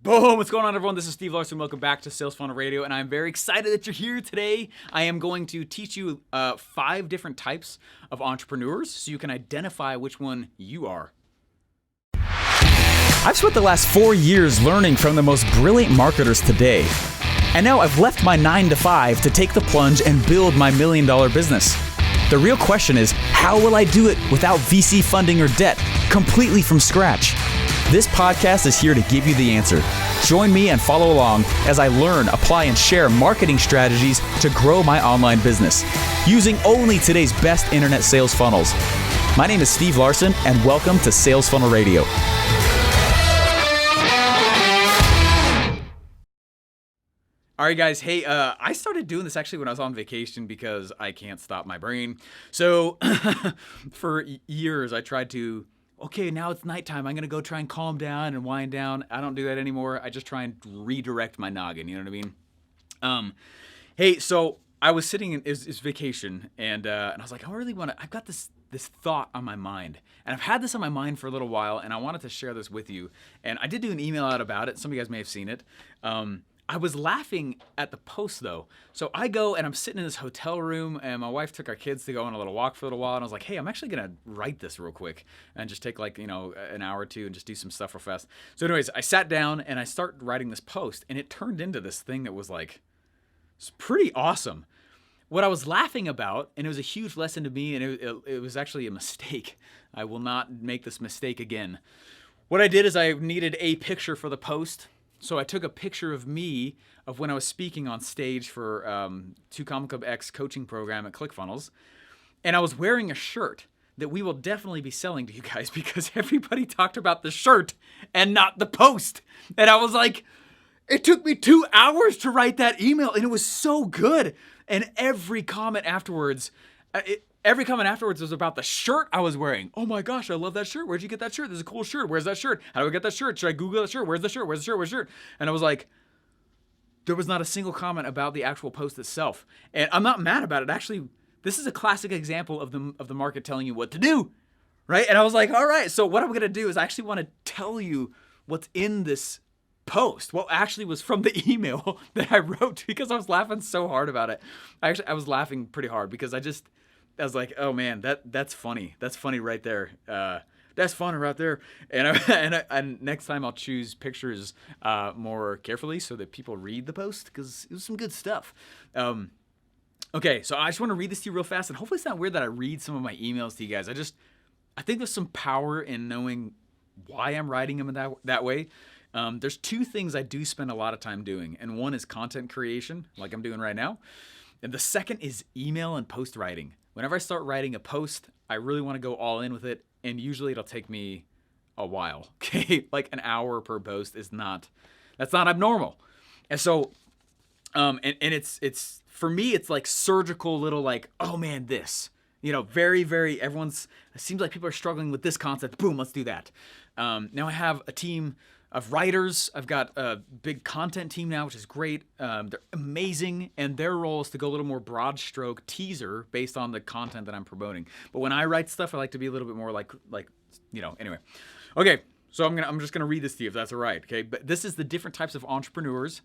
Boom! What's going on, everyone? This is Steve Larson. Welcome back to Sales Funnel Radio, and I'm very excited that you're here today. I am going to teach you 5 different types of entrepreneurs so you can identify which one you are. I've spent the last 4 years learning from the most brilliant marketers today. And now I've left my 9-to-5 to take the plunge and build my $1 million business. The real question is, how will I do it without VC funding or debt, completely from scratch? This podcast is here to give you the answer. Join me and follow along as I learn, apply, and share marketing strategies to grow my online business using only today's best internet sales funnels. My name is Steve Larson, and welcome to Sales Funnel Radio. All right, guys. Hey, I started doing this actually when I was on vacation because I can't stop my brain. So for years, I tried to, okay, now it's nighttime. I'm going to go try and calm down and wind down. I don't do that anymore. I just try and redirect my noggin. You know what I mean? Hey, so I was sitting in it's vacation, and I was like, I really want to, I've got this thought on my mind. And I've had this on my mind for a little while, and I wanted to share this with you. And I did do an email out about it. Some of you guys may have seen it. I was laughing at the post, though. So I go and I'm sitting in this hotel room, and my wife took our kids to go on a little walk for a little while, and I was like, hey, I'm actually going to write this real quick and just take like, an hour or two and just do some stuff real fast. So anyways, I sat down and I started writing this post, and it turned into this thing that was like, it's pretty awesome. What I was laughing about, and it was a huge lesson to me, and it was actually a mistake. I will not make this mistake again. What I did is I needed a picture for the post. So I took a picture of me of when I was speaking on stage for 2 Comma Club X coaching program at ClickFunnels. And I was wearing a shirt that we will definitely be selling to you guys because everybody talked about the shirt and not the post. And I was like, it took me 2 hours to write that email, and it was so good. And every comment afterwards was about the shirt I was wearing. Oh my gosh, I love that shirt. Where'd you get that shirt? This is a cool shirt. Where's that shirt? How do I get that shirt? Should I Google that shirt? Where's the shirt? Where's the shirt? Where's the shirt? And I was like, there was not a single comment about the actual post itself. And I'm not mad about it. Actually, this is a classic example of the market telling you what to do, right? And I was like, all right, so what I'm going to do is I actually want to tell you what's in this post. What actually was from the email that I wrote because I was laughing so hard about it. I was laughing pretty hard because I was like, oh man, that's funny. That's funny right there. That's funny right there. And next time I'll choose pictures more carefully so that people read the post because it was some good stuff. Okay, so I just want to read this to you real fast, and hopefully it's not weird that I read some of my emails to you guys. I think there's some power in knowing why I'm writing them that way. There's 2 things I do spend a lot of time doing, and one is content creation, like I'm doing right now. And the second is email and post writing. Whenever I start writing a post, I really want to go all in with it, and usually it'll take me a while. Okay, like an hour per post that's not abnormal. And so, and it's for me, it's like surgical little like, oh man, this, very, very, it seems like people are struggling with this concept. Boom, let's do that. Now I have a team of writers. I've got a big content team now, which is great. They're amazing, and their role is to go a little more broad stroke teaser based on the content that I'm promoting. But when I write stuff, I like to be a little bit more like anyway. Okay, so I'm just gonna read this to you if that's all right. Okay, but this is the different types of entrepreneurs,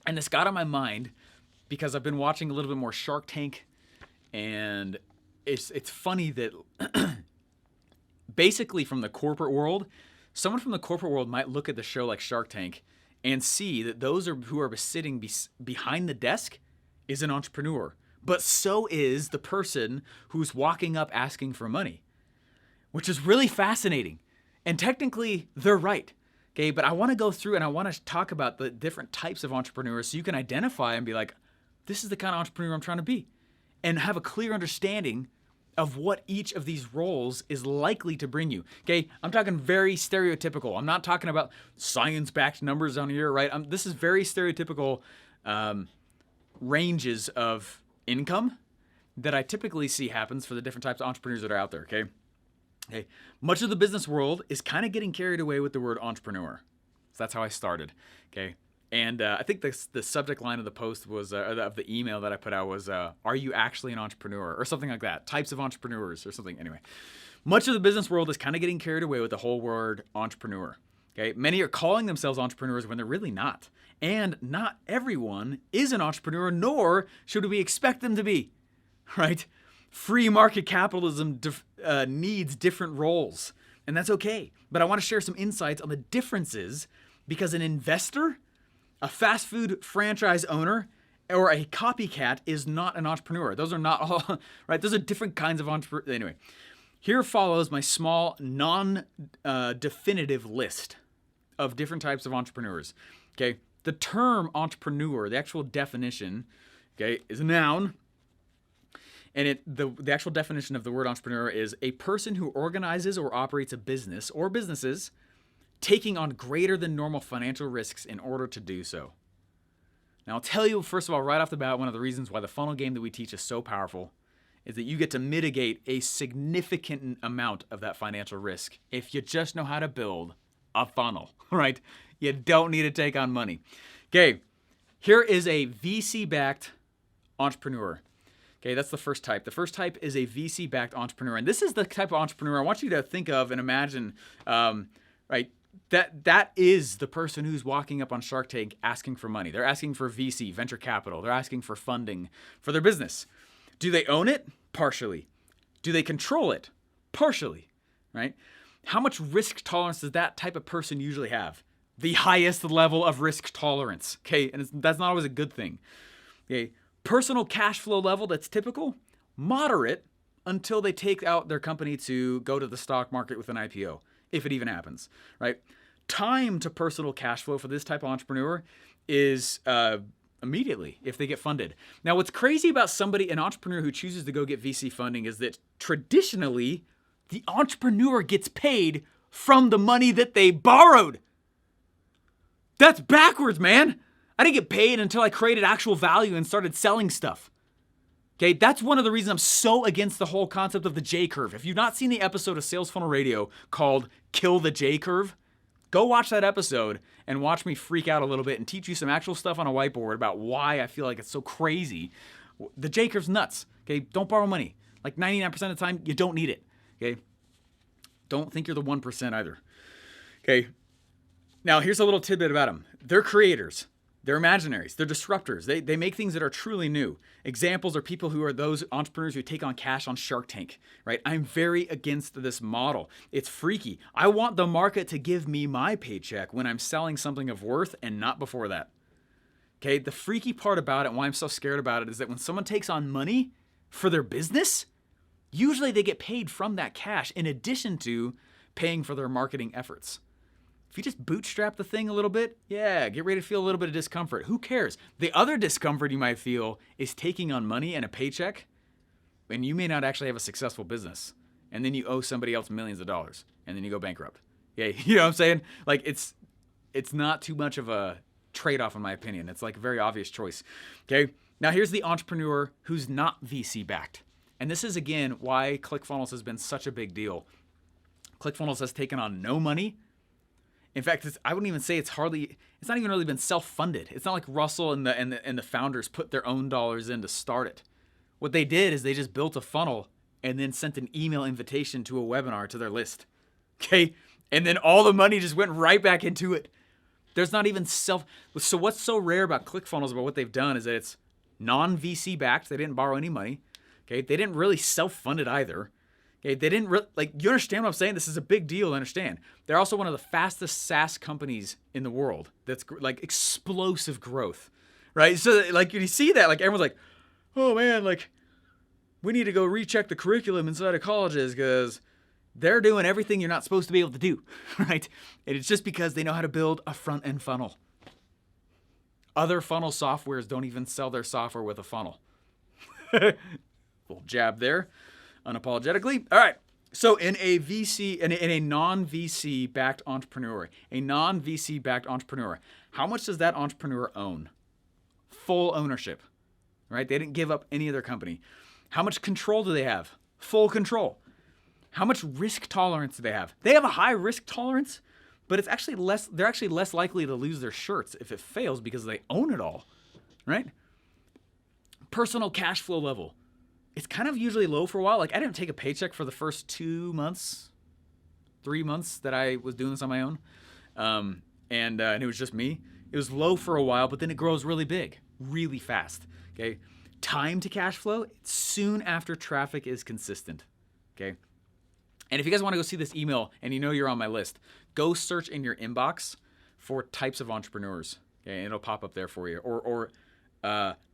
and this got on my mind because I've been watching a little bit more Shark Tank, and it's funny that basically from the corporate world, someone from the corporate world might look at the show like Shark Tank and see that those who are sitting behind the desk is an entrepreneur. But so is the person who's walking up asking for money, which is really fascinating. And technically, they're right. Okay, but I want to go through and I want to talk about the different types of entrepreneurs so you can identify and be like, this is the kind of entrepreneur I'm trying to be, and have a clear understanding of what each of these roles is likely to bring you. Okay, I'm talking very stereotypical. I'm not talking about science-backed numbers on here, right? This is very stereotypical ranges of income that I typically see happens for the different types of entrepreneurs that are out there, okay? Okay, much of the business world is kind of getting carried away with the word entrepreneur. So that's how I started, okay? And I think the subject line of the post was, of the email that I put out was, are you actually an entrepreneur? Or something like that. Types of entrepreneurs or something. Anyway, much of the business world is kind of getting carried away with the whole word entrepreneur. Okay, many are calling themselves entrepreneurs when they're really not. And not everyone is an entrepreneur, nor should we expect them to be, right? Free market capitalism needs different roles, and that's okay. But I want to share some insights on the differences because an investor, a fast food franchise owner, or a copycat is not an entrepreneur. Those are not all, right? Those are different kinds of entrepreneurs. Anyway, here follows my small, non-definitive list of different types of entrepreneurs. Okay, the term entrepreneur, the actual definition, okay, is a noun. And the actual definition of the word entrepreneur is a person who organizes or operates a business or businesses taking on greater than normal financial risks in order to do so. Now, I'll tell you, first of all, right off the bat, one of the reasons why the funnel game that we teach is so powerful is that you get to mitigate a significant amount of that financial risk if you just know how to build a funnel, right? You don't need to take on money. Okay, here is a VC-backed entrepreneur. Okay, that's the first type. The first type is a VC-backed entrepreneur. And this is the type of entrepreneur I want you to think of and imagine, right? That is the person who's walking up on Shark Tank asking for money. They're asking for VC, venture capital. They're asking for funding for their business. Do they own it? Partially. Do they control it? Partially, right? How much risk tolerance does that type of person usually have? The highest level of risk tolerance, okay? And that's not always a good thing, okay? Personal cash flow level that's typical, moderate until they take out their company to go to the stock market with an IPO, if it even happens, right? Time to personal cash flow for this type of entrepreneur is immediately if they get funded. Now, what's crazy about an entrepreneur who chooses to go get VC funding is that traditionally, the entrepreneur gets paid from the money that they borrowed. That's backwards, man. I didn't get paid until I created actual value and started selling stuff. Okay, that's one of the reasons I'm so against the whole concept of the J-curve. If you've not seen the episode of Sales Funnel Radio called Kill the J-curve, go watch that episode and watch me freak out a little bit and teach you some actual stuff on a whiteboard about why I feel like it's so crazy. The J-curve's nuts. Okay, don't borrow money. Like 99% of the time, you don't need it. Okay, don't think you're the 1% either. Okay, now here's a little tidbit about them. They're creators. They're imaginaries. They're disruptors. They make things that are truly new. Examples are people who are those entrepreneurs who take on cash on Shark Tank, right? I'm very against this model. It's freaky. I want the market to give me my paycheck when I'm selling something of worth and not before that. Okay, the freaky part about it and why I'm so scared about it is that when someone takes on money for their business, usually they get paid from that cash in addition to paying for their marketing efforts. If you just bootstrap the thing a little bit, yeah, get ready to feel a little bit of discomfort. Who cares? The other discomfort you might feel is taking on money and a paycheck, and you may not actually have a successful business. And then you owe somebody else millions of dollars, and then you go bankrupt. Yeah, you know what I'm saying? Like, it's not too much of a trade-off in my opinion. It's like a very obvious choice. Okay, now here's the entrepreneur who's not VC-backed. And this is, again, why ClickFunnels has been such a big deal. ClickFunnels has taken on no money. In fact, I wouldn't even say it's not even really been self-funded. It's not like Russell and the founders put their own dollars in to start it. What they did is they just built a funnel and then sent an email invitation to a webinar to their list. Okay? And then all the money just went right back into it. There's not even so what's so rare about ClickFunnels about what they've done is that it's non-VC backed. They didn't borrow any money. Okay? They didn't really self-fund it either. Okay, they didn't you understand what I'm saying? This is a big deal to understand. They're also one of the fastest SaaS companies in the world. That's like explosive growth, right? So like you see that, like everyone's like, oh man, like we need to go recheck the curriculum inside of colleges because they're doing everything you're not supposed to be able to do, right? And it's just because they know how to build a front end funnel. Other funnel softwares don't even sell their software with a funnel. Little jab there. Unapologetically. All right. So in a non-VC backed entrepreneur, how much does that entrepreneur own? Full ownership, right? They didn't give up any of their company. How much control do they have? Full control. How much risk tolerance do they have? They have a high risk tolerance, but it's actually they're actually less likely to lose their shirts if it fails because they own it all, right? Personal cash flow level. It's kind of usually low for a while. Like I didn't take a paycheck for the first 2 months, 3 months that I was doing this on my own. and it was just me. It was low for a while, but then it grows really big, really fast. Okay, time to cash flow soon after traffic is consistent. Okay, and if you guys want to go see this email and you know you're on my list, go search in your inbox for types of entrepreneurs. Okay, and it'll pop up there for you, or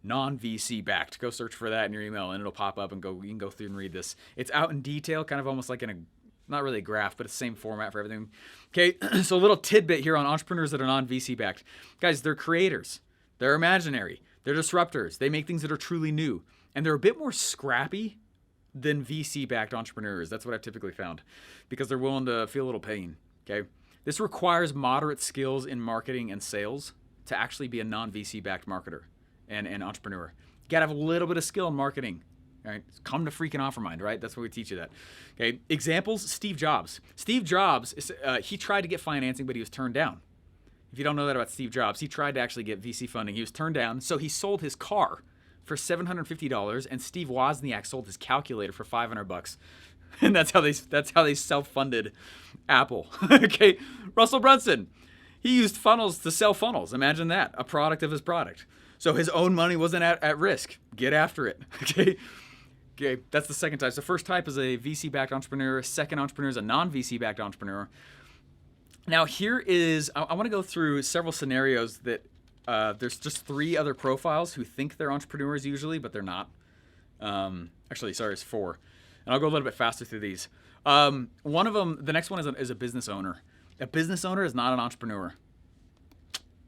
non-VC backed. Go search for that in your email and it'll pop up and you can go through and read this. It's out in detail, kind of almost like in a, not really a graph, but it's the same format for everything. Okay, so a little tidbit here on entrepreneurs that are non-VC backed. Guys, they're creators. They're imaginary. They're disruptors. They make things that are truly new. And they're a bit more scrappy than VC-backed entrepreneurs. That's what I've typically found, because they're willing to feel a little pain, okay? This requires moderate skills in marketing and sales to actually be a non-VC-backed marketer and entrepreneur. You gotta have a little bit of skill in marketing, all right? Come to freaking Offermind, right? That's where we teach you that, okay? Examples, Steve Jobs. Steve Jobs, he tried to get financing, but he was turned down. If you don't know that about Steve Jobs, he tried to actually get VC funding. He was turned down, so he sold his car for $750, and Steve Wozniak sold his calculator for $500. And that's how they self-funded Apple. Okay, Russell Brunson, he used funnels to sell funnels. Imagine that, a product of his product. So his own money wasn't at risk. Get after it. Okay, that's the second type. So first type is a VC-backed entrepreneur. Second entrepreneur is a non-VC-backed entrepreneur. Now here is, I want to go through several scenarios that there's just 3 other profiles who think they're entrepreneurs usually, but they're not. Actually, sorry, it's 4. And I'll go a little bit faster through these. One of them, the next one is a business owner. A business owner is not an entrepreneur.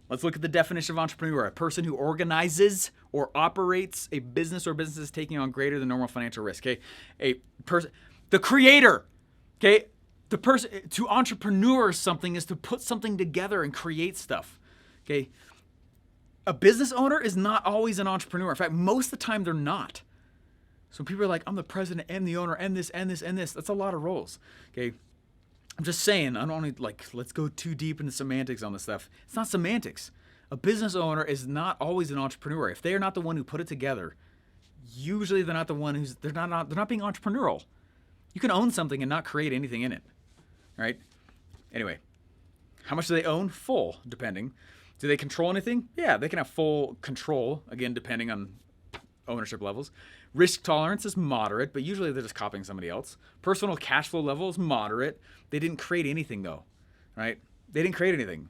Let's look at the definition of entrepreneur. A person who organizes or operates a business or businesses taking on greater than normal financial risk. Okay, the creator. Okay, the person to entrepreneur something is to put something together and create stuff. Okay, a business owner is not always an entrepreneur. In fact, most of the time they're not. So people are like, I'm the president and the owner and this and this and this. That's a lot of roles. Okay. I'm just saying, I don't want to let's go too deep into semantics on this stuff. It's not semantics. A business owner is not always an entrepreneur. If they are not the one who put it together, usually they're not the one they're not being entrepreneurial. You can own something and not create anything in it. All right. Anyway, how much do they own? Full, depending. Do they control anything? Yeah, they can have full control, again, depending on ownership levels. Risk tolerance is moderate, but usually they're just copying somebody else. Personal cash flow level is moderate. They didn't create anything, though, right? They didn't create anything,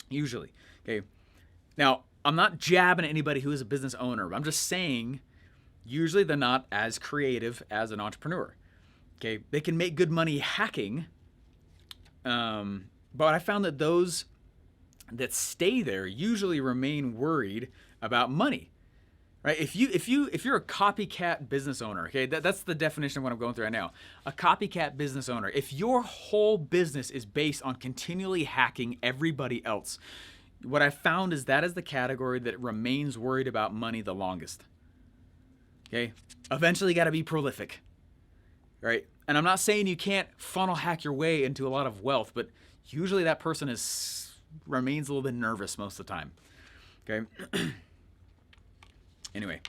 usually. Okay. Now, I'm not jabbing at anybody who is a business owner. I'm just saying, usually they're not as creative as an entrepreneur. Okay. They can make good money hacking, but I found that those that stay there usually remain worried about money. Right? If you're a copycat business owner, okay, that's the definition of what I'm going through right now. A copycat business owner. If your whole business is based on continually hacking everybody else, what I found is that is the category that remains worried about money the longest. Okay? Eventually you got to be prolific. Right? And I'm not saying you can't funnel hack your way into a lot of wealth, but usually that person remains a little bit nervous most of the time. Okay? Anyway,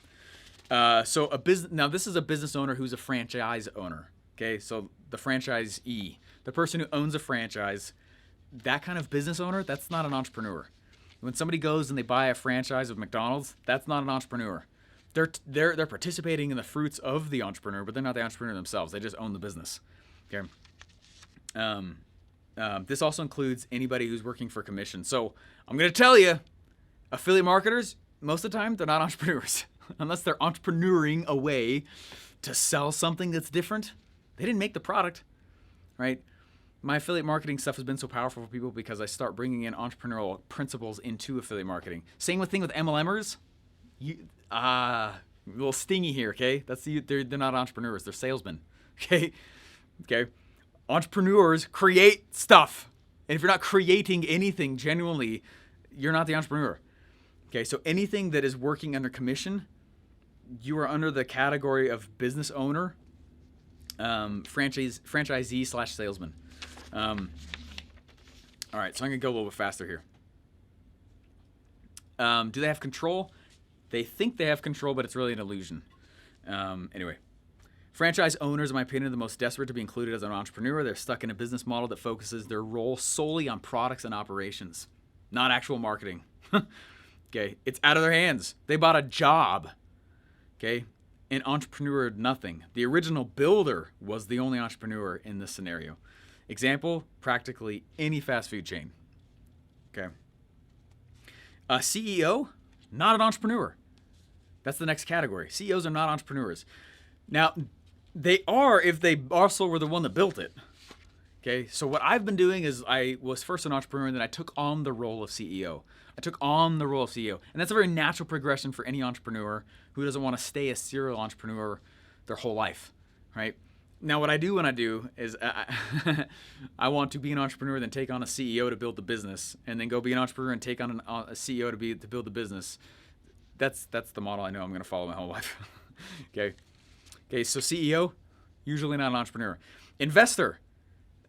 so now this is a business owner who's a franchise owner. Okay, so the franchisee, the person who owns a franchise, that kind of business owner, that's not an entrepreneur. When somebody goes and they buy a franchise of McDonald's, that's not an entrepreneur. They're participating in the fruits of the entrepreneur, but they're not the entrepreneur themselves. They just own the business. Okay. This also includes anybody who's working for commission. So I'm going to tell you, affiliate marketers, most of the time, they're not entrepreneurs. Unless they're entrepreneuring a way to sell something that's different. They didn't make the product, right? My affiliate marketing stuff has been so powerful for people because I start bringing in entrepreneurial principles into affiliate marketing. Same thing with MLMers. A little stingy here, okay? They're not entrepreneurs. They're salesmen, okay? Okay. Entrepreneurs create stuff. And if you're not creating anything genuinely, you're not the entrepreneur. Okay, so anything that is working under commission, you are under the category of business owner, franchisee / salesman. All right, so I'm going to go a little bit faster here. Do they have control? They think they have control, but it's really an illusion. Anyway, Franchise owners, in my opinion, are the most desperate to be included as an entrepreneur. They're stuck in a business model that focuses their role solely on products and operations, not actual marketing. Okay, it's out of their hands. They bought a job. Okay, an entrepreneur did nothing. The original builder was the only entrepreneur in this scenario. Example, practically any fast food chain. Okay. A CEO, not an entrepreneur. That's the next category. CEOs are not entrepreneurs. Now, they are if they also were the one that built it. Okay, so what I've been doing is I was first an entrepreneur and then I took on the role of CEO. And that's a very natural progression for any entrepreneur who doesn't want to stay a serial entrepreneur their whole life, right? Now, what I do when I do is I want to be an entrepreneur, then take on a CEO to build the business, and then go be an entrepreneur and take on a CEO to build the business. That's the model I know I'm going to follow my whole life. Okay, so CEO, usually not an entrepreneur. Investor,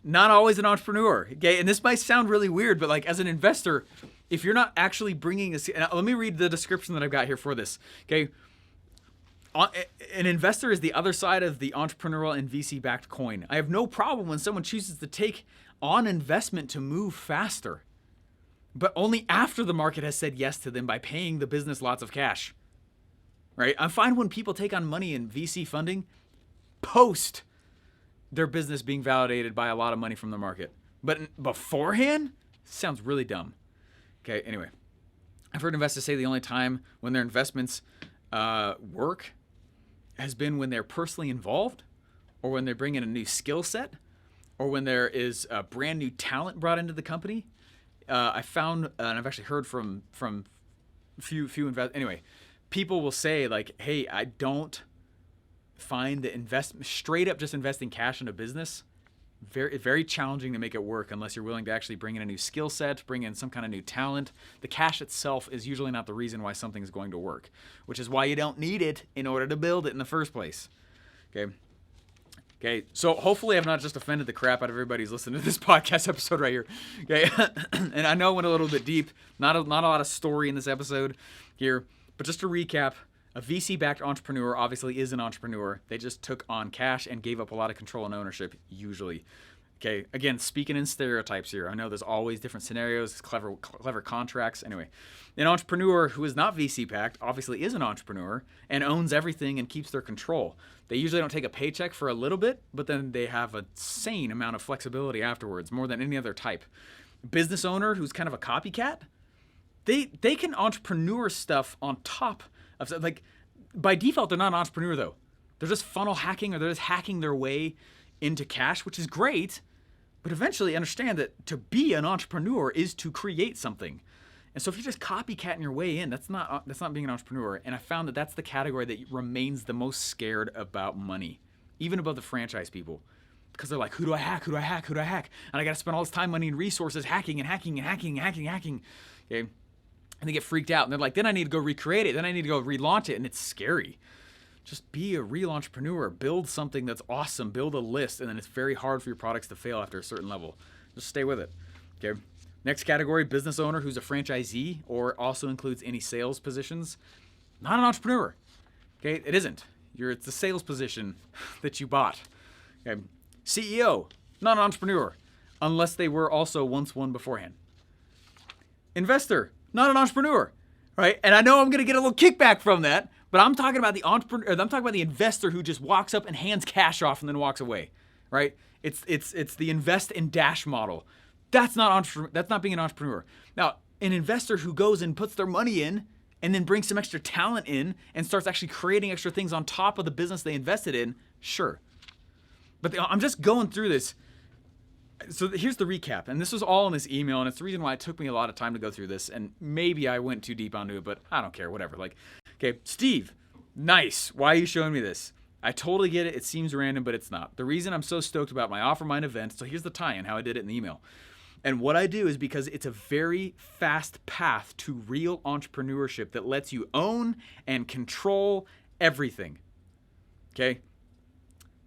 not always an entrepreneur. Okay, and this might sound really weird, but like as an investor, if you're not actually bringing let me read the description that I've got here for this. Okay, an investor is the other side of the entrepreneurial and VC-backed coin. I have no problem when someone chooses to take on investment to move faster, but only after the market has said yes to them by paying the business lots of cash. Right? I find when people take on money in VC funding post their business being validated by a lot of money from the market. But beforehand, sounds really dumb. Okay, anyway. I've heard investors say the only time when their investments work has been when they're personally involved, or when they bring in a new skill set, or when there is a brand new talent brought into the company. I found, and I've actually heard from few investors. Anyway, people will say like, "Hey, I don't find that straight up just investing cash in a business very, very challenging to make it work unless you're willing to actually bring in a new skill set, bring in some kind of new talent. The cash itself is usually not the reason why something is going to work, which is why you don't need it in order to build it in the first place." Okay, so hopefully I've not just offended the crap out of everybody who's listening to this podcast episode right here. Okay, and I know I went a little bit deep, not a lot of story in this episode here, but just to recap, a VC-backed entrepreneur obviously is an entrepreneur. They just took on cash and gave up a lot of control and ownership, usually. Okay, again, speaking in stereotypes here. I know there's always different scenarios, clever contracts. Anyway, an entrepreneur who is not VC-backed obviously is an entrepreneur and owns everything and keeps their control. They usually don't take a paycheck for a little bit, but then they have an insane amount of flexibility afterwards, more than any other type. Business owner who's kind of a copycat, they can entrepreneur stuff on top of, like, by default, they're not an entrepreneur though. They're just funnel hacking, or they're just hacking their way into cash, which is great, but eventually understand that to be an entrepreneur is to create something. And so if you're just copycatting your way in, that's not being an entrepreneur. And I found that that's the category that remains the most scared about money, even above the franchise people, because they're like, who do I hack? And I got to spend all this time, money, and resources hacking. Okay. And they get freaked out, and they're like, then I need to go recreate it. Then I need to go relaunch it, and it's scary. Just be a real entrepreneur. Build something that's awesome. Build a list, and then it's very hard for your products to fail after a certain level. Just stay with it. Okay. Next category, business owner who's a franchisee or also includes any sales positions. Not an entrepreneur. Okay, it isn't. It's the sales position that you bought. Okay. CEO, not an entrepreneur, unless they were also once one beforehand. Investor, not an entrepreneur, right? And I know I'm going to get a little kickback from that, but I'm talking about the entrepreneur. I'm talking about the investor who just walks up and hands cash off and then walks away, right? It's the invest and dash model. That's not being an entrepreneur. Now, an investor who goes and puts their money in and then brings some extra talent in and starts actually creating extra things on top of the business they invested in, sure. But I'm just going through this. So here's the recap, and this was all in this email, and it's the reason why it took me a lot of time to go through this, and maybe I went too deep onto it, but I don't care, whatever. Like, okay, Steve, nice. Why are you showing me this? I totally get it. It seems random, but it's not. The reason I'm so stoked about my OfferMind event, so here's the tie-in, how I did it in the email. And what I do is because it's a very fast path to real entrepreneurship that lets you own and control everything. Okay?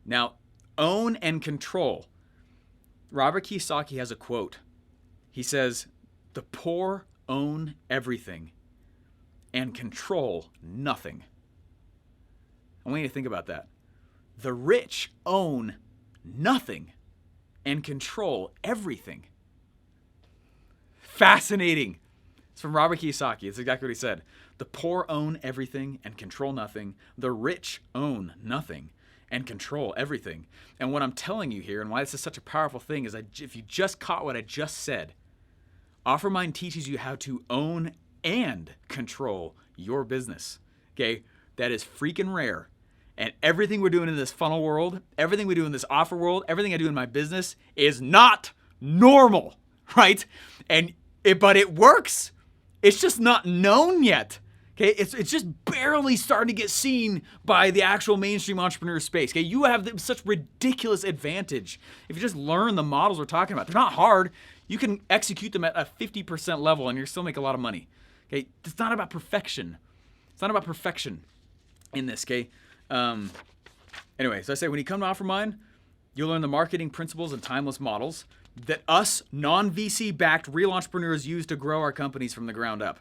Now, own and control. Robert Kiyosaki has a quote. He says, "The poor own everything and control nothing." I want you to think about that. The rich own nothing and control everything. Fascinating. It's from Robert Kiyosaki. It's exactly what he said. The poor own everything and control nothing. The rich own nothing and control everything. And what I'm telling you here, and why this is such a powerful thing, is if you just caught what I just said, OfferMind teaches you how to own and control your business. Okay? That is freaking rare. And everything we're doing in this funnel world, everything we do in this offer world, everything I do in my business is not normal, right? But it works. It's just not known yet. Okay, it's just barely starting to get seen by the actual mainstream entrepreneur space. Okay, you have such ridiculous advantage if you just learn the models we're talking about. They're not hard. You can execute them at a 50% level and you still make a lot of money. Okay, it's not about perfection. It's not about perfection in this. Okay. Anyway, so I say when you come to OfferMind, you'll learn the marketing principles and timeless models that us non-VC backed real entrepreneurs use to grow our companies from the ground up.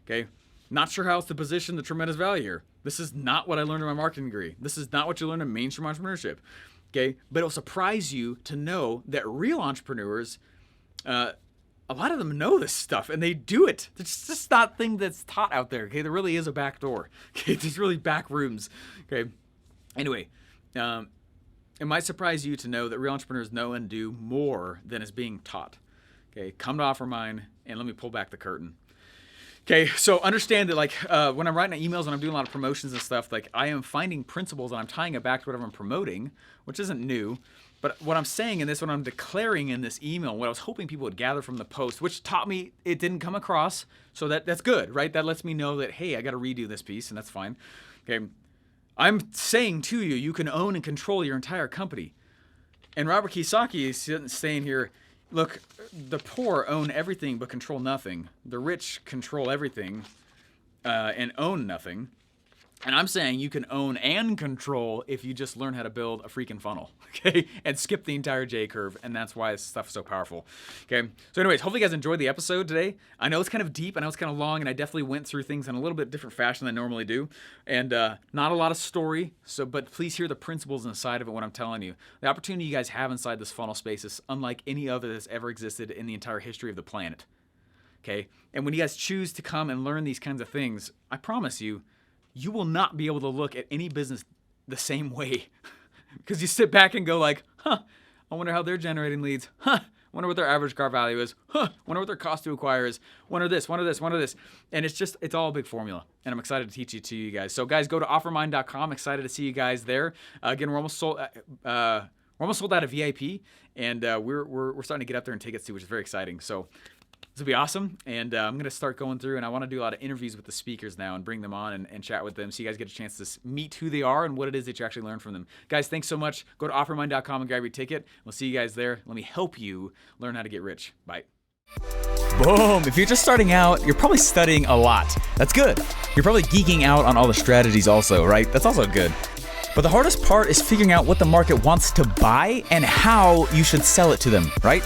Okay. Not sure how else to position the tremendous value here. This is not what I learned in my marketing degree. This is not what you learn in mainstream entrepreneurship. Okay. But it'll surprise you to know that real entrepreneurs, a lot of them know this stuff and they do it. It's just not a thing that's taught out there. Okay. There really is a back door. Okay. There's really back rooms. Okay. Anyway, it might surprise you to know that real entrepreneurs know and do more than is being taught. Okay. Come to OfferMind and let me pull back the curtain. Okay, so understand that when I'm writing emails and I'm doing a lot of promotions and stuff, I am finding principles and I'm tying it back to whatever I'm promoting, which isn't new. But what I'm saying in this, what I'm declaring in this email, what I was hoping people would gather from the post, which taught me it didn't come across, so that's good, right? That lets me know that, hey, I got to redo this piece, and that's fine. Okay, I'm saying to you, you can own and control your entire company. And Robert Kiyosaki is saying here, look, the poor own everything but control nothing. The rich control everything and own nothing. And I'm saying you can own and control if you just learn how to build a freaking funnel, okay? And skip the entire J curve, and that's why this stuff is so powerful, okay? So anyways, hopefully you guys enjoyed the episode today. I know it's kind of deep, I know it's kind of long, and I definitely went through things in a little bit different fashion than I normally do. And not a lot of story, but please hear the principles inside of it, what I'm telling you. The opportunity you guys have inside this funnel space is unlike any other that's ever existed in the entire history of the planet, okay? And when you guys choose to come and learn these kinds of things, I promise you, you will not be able to look at any business the same way because you sit back and go I wonder how they're generating leads. Wonder what their average car value is. Wonder what their cost to acquire is. Wonder this. And it's all a big formula. And I'm excited to teach it to you guys. So guys, go to offermind.com. Excited to see you guys there. Again, we're almost sold out of VIP, and we're starting to get up there and tickets too, which is very exciting. So this will be awesome, and I'm going to start going through, and I want to do a lot of interviews with the speakers now and bring them on and chat with them so you guys get a chance to meet who they are and what it is that you actually learn from them. Guys, thanks so much. Go to offermind.com and grab your ticket. We'll see you guys there. Let me help you learn how to get rich. Bye. Boom. If you're just starting out, you're probably studying a lot. That's good. You're probably geeking out on all the strategies also, right? That's also good. But the hardest part is figuring out what the market wants to buy and how you should sell it to them, right?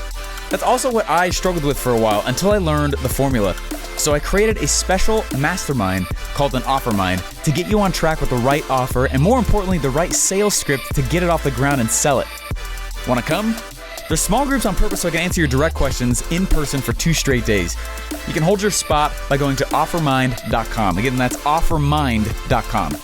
That's also what I struggled with for a while until I learned the formula. So I created a special mastermind called an OfferMind to get you on track with the right offer and, more importantly, the right sales script to get it off the ground and sell it. Want to come? There's small groups on purpose so I can answer your direct questions in person for 2 straight days. You can hold your spot by going to offermind.com. Again, that's offermind.com.